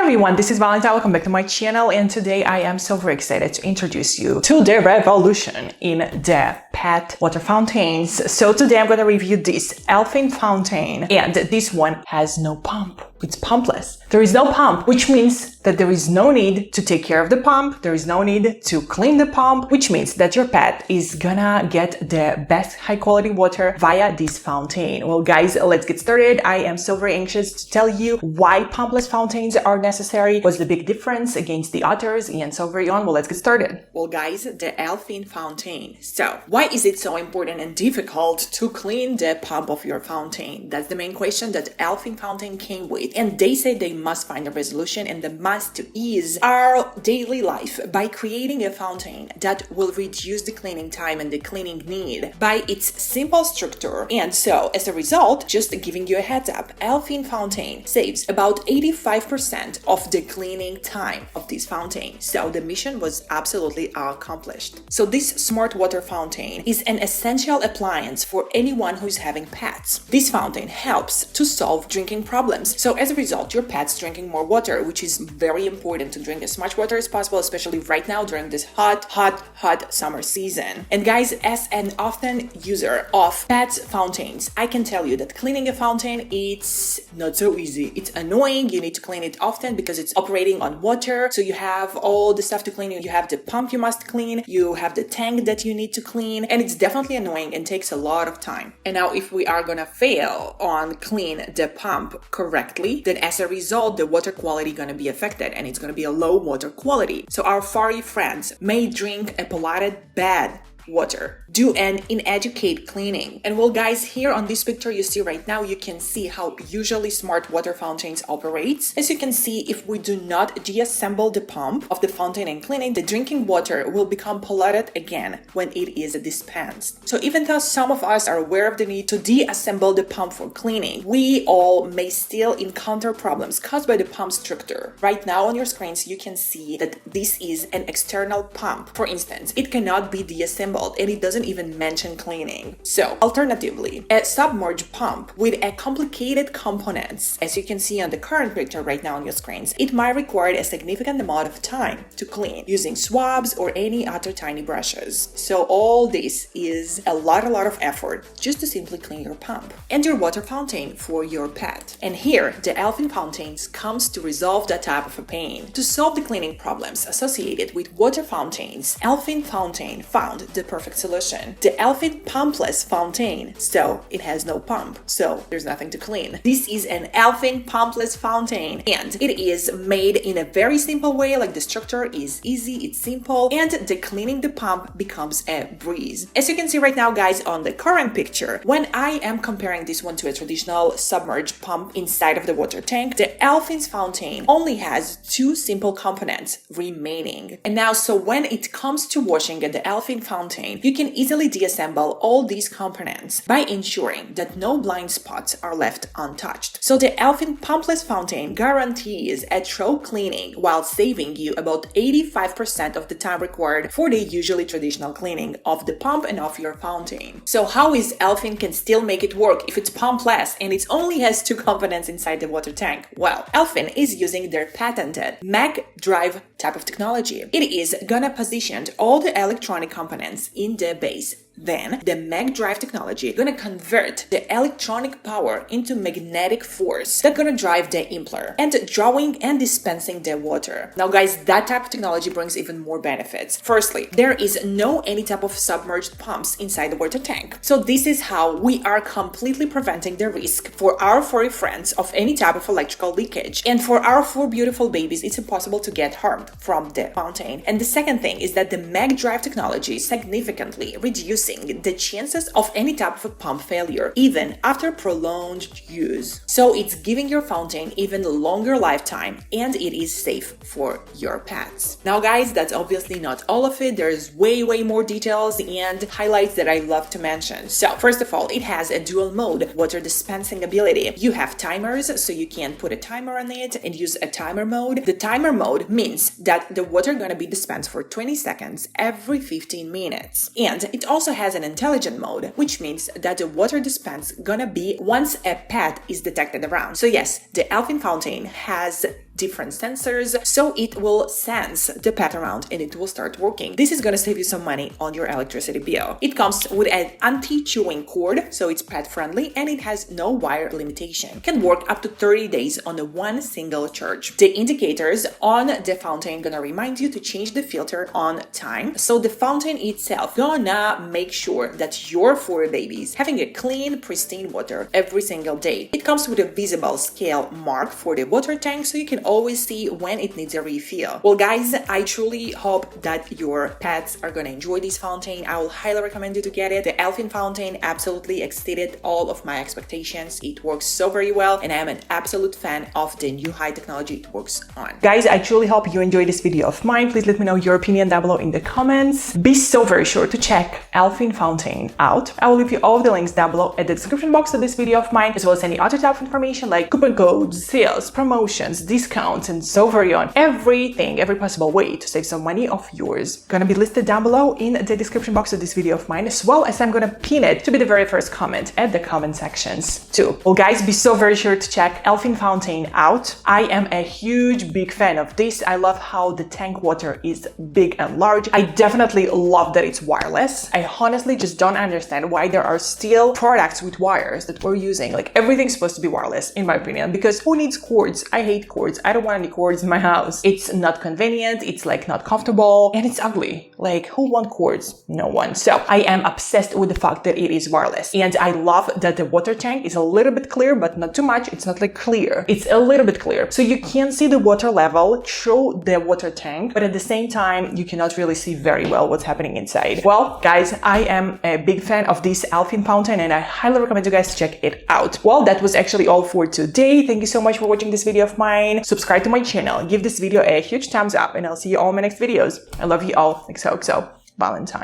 everyone, this is Valentine. Welcome back to my channel, and today I am so very excited to introduce you to the revolution in the pet water fountains. So today I'm going to review this Elfin Fountain, and this one has no pump. It's pumpless. There is no pump, which means that there is no need to take care of the pump. There is no need to clean the pump, which means that your pet is gonna get the best high quality water via this fountain. Well, guys, let's get started. I am so very anxious to tell you why pumpless fountains are necessary, what's the big difference against the others, and so very on. Well, let's get started. Well, guys, the Elfin Fountain. So, why is it so important and difficult to clean the pump of your fountain? That's the main question that Elfin Fountain came with. And they say they must find a resolution and the must to ease our daily life by creating a fountain that will reduce the cleaning time and the cleaning need by its simple structure. And so, as a result, just giving you a heads up, Elfin Fountain saves about 85% of the cleaning time of this fountain. So the mission was absolutely accomplished. So this smart water fountain is an essential appliance for anyone who's having pets. This fountain helps to solve drinking problems. So as a result, your pet's drinking more water, which is very important to drink as much water as possible, especially right now during this hot summer season. And guys, as an often user of pet fountains, I can tell you that cleaning a fountain, it's not so easy. It's annoying. You need to clean it often because it's operating on water. So you have all the stuff to clean. You have the pump you must clean. You have the tank that you need to clean. And it's definitely annoying and takes a lot of time. And now if we are gonna fail on clean the pump correctly, then as a result, the water quality gonna be affected and it's gonna be a low water quality. So our furry friends may drink a polluted bad water, do an inadequate cleaning. And well, guys, here on this picture you see right now, you can see how usually smart water fountains operates. As you can see, if we do not deassemble the pump of the fountain and clean it, the drinking water will become polluted again when it is dispensed. So even though some of us are aware of the need to deassemble the pump for cleaning, we all may still encounter problems caused by the pump structure. Right now on your screens, you can see that this is an external pump. For instance, it cannot be deassembled and it doesn't even mention cleaning. So alternatively, a submerged pump with a complicated components, as you can see on the current picture right now on your screens, it might require a significant amount of time to clean using swabs or any other tiny brushes. So all this is a lot of effort just to simply clean your pump and your water fountain for your pet. And here, the Elfin Fountains comes to resolve that type of a pain. To solve the cleaning problems associated with water fountains, Elfin Fountain found the perfect solution. The Elfin Pumpless Fountain. So it has no pump, so there's nothing to clean. This is an Elfin Pumpless Fountain and it is made in a very simple way, like the structure is easy, it's simple, and the cleaning the pump becomes a breeze. As you can see right now, guys, on the current picture, when I am comparing this one to a traditional submerged pump inside of the water tank, the Elfin's Fountain only has two simple components remaining. And now, so when it comes to washing at the Elfin Fountain, you can easily deassemble all these components by ensuring that no blind spots are left untouched. So the Elfin Pumpless Fountain guarantees a thorough cleaning while saving you about 85% of the time required for the usually traditional cleaning of the pump and of your fountain. So how is Elfin can still make it work if it's pumpless and it only has two components inside the water tank? Well, Elfin is using their patented MagDrive type of technology. It is gonna position all the electronic components in the base. Then the MagDrive technology is going to convert the electronic power into magnetic force that's going to drive the impeller and drawing and dispensing the water. Now, guys, that type of technology brings even more benefits. Firstly, there is no any type of submerged pumps inside the water tank. So this is how we are completely preventing the risk for our furry friends of any type of electrical leakage. And for our four beautiful babies, it's impossible to get harmed from the fountain. And the second thing is that the MagDrive technology significantly reduces the chances of any type of a pump failure, even after prolonged use. So it's giving your fountain even longer lifetime and it is safe for your pets. Now, guys, that's obviously not all of it. There's way more details and highlights that I love to mention. So first of all, it has a dual mode water dispensing ability. You have timers, so you can put a timer on it and use a timer mode. The timer mode means that the water gonna be dispensed for 20 seconds every 15 minutes. And it also has an intelligent mode, which means that the water dispense gonna be once a pet is detected around. So yes, the Elfin Fountain has different sensors, so it will sense the pet around and it will start working. This is gonna save you some money on your electricity bill. It comes with an anti-chewing cord, so it's pet friendly, and it has no wire limitation. Can work up to 30 days on one single charge. The indicators on the fountain gonna remind you to change the filter on time, so the fountain itself gonna make sure that your fur babies having a clean, pristine water every single day. It comes with a visible scale mark for the water tank, so you can always see when it needs a refill. Well guys, I truly hope that your pets are gonna enjoy this fountain. I will highly recommend you to get it. The Elfin Fountain absolutely exceeded all of my expectations. It works so very well, and I am an absolute fan of the new high technology it works on. Guys, I truly hope you enjoyed this video of mine. Please let me know your opinion down below in the comments. Be so very sure to check Elfin Fountain out. I will leave you all the links down below at the description box of this video of mine, as well as any other type of information like coupon codes, sales, promotions, discounts, and so very on. Everything, every possible way to save some money of yours gonna be listed down below in the description box of this video of mine, as well as I'm gonna pin it to be the very first comment at the comment sections too. Well guys, be so very sure to check Elfin Fountain out. I am a huge big fan of this. I love how the tank water is big and large. I definitely love that it's wireless. I honestly just don't understand why there are still products with wires that we're using. Like, everything's supposed to be wireless in my opinion, because who needs cords? I hate cords. I don't want any cords in my house. It's not convenient, it's like not comfortable, and it's ugly. Like, who wants cords? No one. So I am obsessed with the fact that it is wireless, and I love that the water tank is a little bit clear, but not too much. It's not like clear, it's a little bit clear, so you can see the water level through the water tank, but at the same time you cannot really see very well what's happening inside. Well guys, I am a big fan of this Elfin Fountain, and I highly recommend you guys to check it out. Well, that was actually all for today. Thank you so much for watching this video of mine. Subscribe to my channel, give this video a huge thumbs up, and I'll see you all in my next videos. I love you all. XOXO, Valentine.